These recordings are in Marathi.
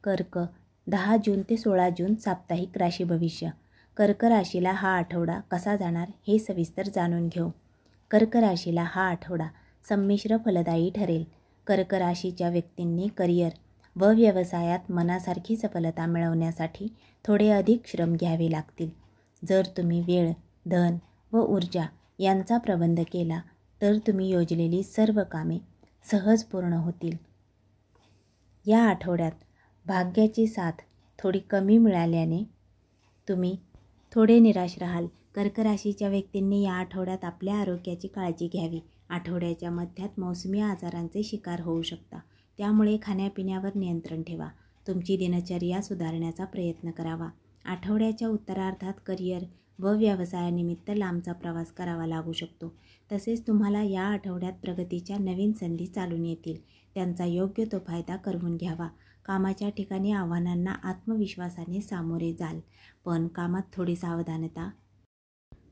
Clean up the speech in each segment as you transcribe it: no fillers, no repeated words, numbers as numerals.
कर्क 10 जून ते 16 जून साप्ताहिक राशी भविष्य. कर्क राशीला हा आठवडा कसा जाणार हे सविस्तर जाणून घेऊ. कर्क राशीला हा आठवडा संमिश्र फलदायी ठरेल. कर्क राशीच्या व्यक्तींनी करिअर व व्यवसायात मनासारखी सफलता मिळवण्यासाठी थोडे अधिक श्रम घ्यावे लागतील. जर तुम्ही वेळ, धन व ऊर्जा यांचा प्रबंध केला तर तुम्ही योजलेली सर्व कामे सहज पूर्ण होतील. या आठवड्यात भाग्याची साथ थोडी कमी मिळाल्याने तुम्ही थोडे निराश राहाल. कर्क राशीच्या व्यक्तींनी या आठवड्यात आपल्या आरोग्याची काळजी घ्यावी. आठवड्याच्या मध्यात मौसमी आजारांचे शिकार होऊ शकता. त्यामुळे खाण्यापिण्यावर नियंत्रण ठेवा. तुमची दिनचर्या सुधारण्याचा प्रयत्न करावा. आठवड्याच्या उत्तरार्धात करिअर व व्यवसायानिमित्त लांबचा प्रवास करावा लागू शकतो. तसेच तुम्हाला या आठवड्यात प्रगतीच्या नवीन संधी चालून येतील. त्यांचा योग्य तो फायदा करून घ्यावा. कामाच्या ठिकाणी आव्हानांना आत्मविश्वासाने सामोरे जाल, पण कामात थोडी सावधानता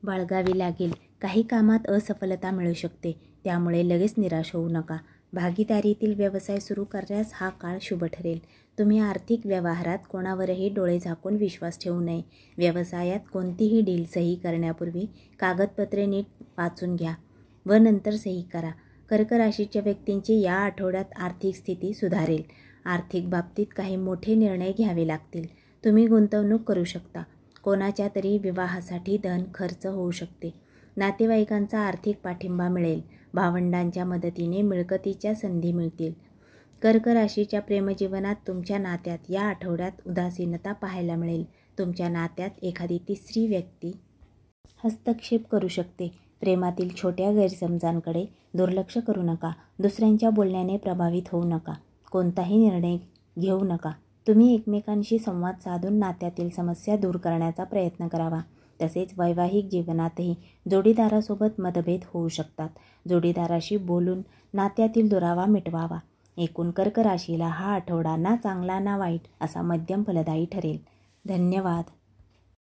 बाळगावी लागेल. काही कामात असफलता मिळू शकते, त्यामुळे लगेच निराश होऊ नका. भागीदारीतील व्यवसाय सुरू करण्यास हा काळ शुभ ठरेल. तुम्ही आर्थिक व्यवहारात कोणावरही डोळे झाकून विश्वास ठेवू नये. व्यवसायात कोणतीही डील सही करण्यापूर्वी कागदपत्रे नीट वाचून घ्या व नंतर सही करा. कर्क राशीच्या व्यक्तींची या आठवड्यात आर्थिक स्थिती सुधारेल. आर्थिक बाबतीत काही मोठे निर्णय घ्यावे लागतील. तुम्ही गुंतवणूक करू शकता. कोणाच्या तरी विवाहासाठी धन खर्च होऊ शकते. नातेवाईकांचा आर्थिक पाठिंबा मिळेल. भावंडांच्या मदतीने मिळकतीच्या संधी मिळतील. कर्क राशीच्या प्रेमजीवनात तुमच्या नात्यात या आठवड्यात उदासीनता पाहायला मिळेल. तुमच्या नात्यात एखादी तिसरी व्यक्ती हस्तक्षेप करू शकते. प्रेमातील छोट्या गैरसमजांकडे दुर्लक्ष करू नका. दुसऱ्यांच्या बोलण्याने प्रभावित होऊ नका. कोणताही निर्णय घेऊ नका. तुम्ही एकमेकांशी संवाद साधून नात्यातील समस्या दूर करण्याचा प्रयत्न करावा. तसेच वैवाहिक जीवनातही जोडीदारासोबत मतभेद होऊ शकतात. जोडीदाराशी बोलून नात्यातील दुरावा मिटवावा. एकूण कर्क राशीला हा आठवडा ना चांगला ना वाईट असा मध्यम फलदायी ठरेल. धन्यवाद.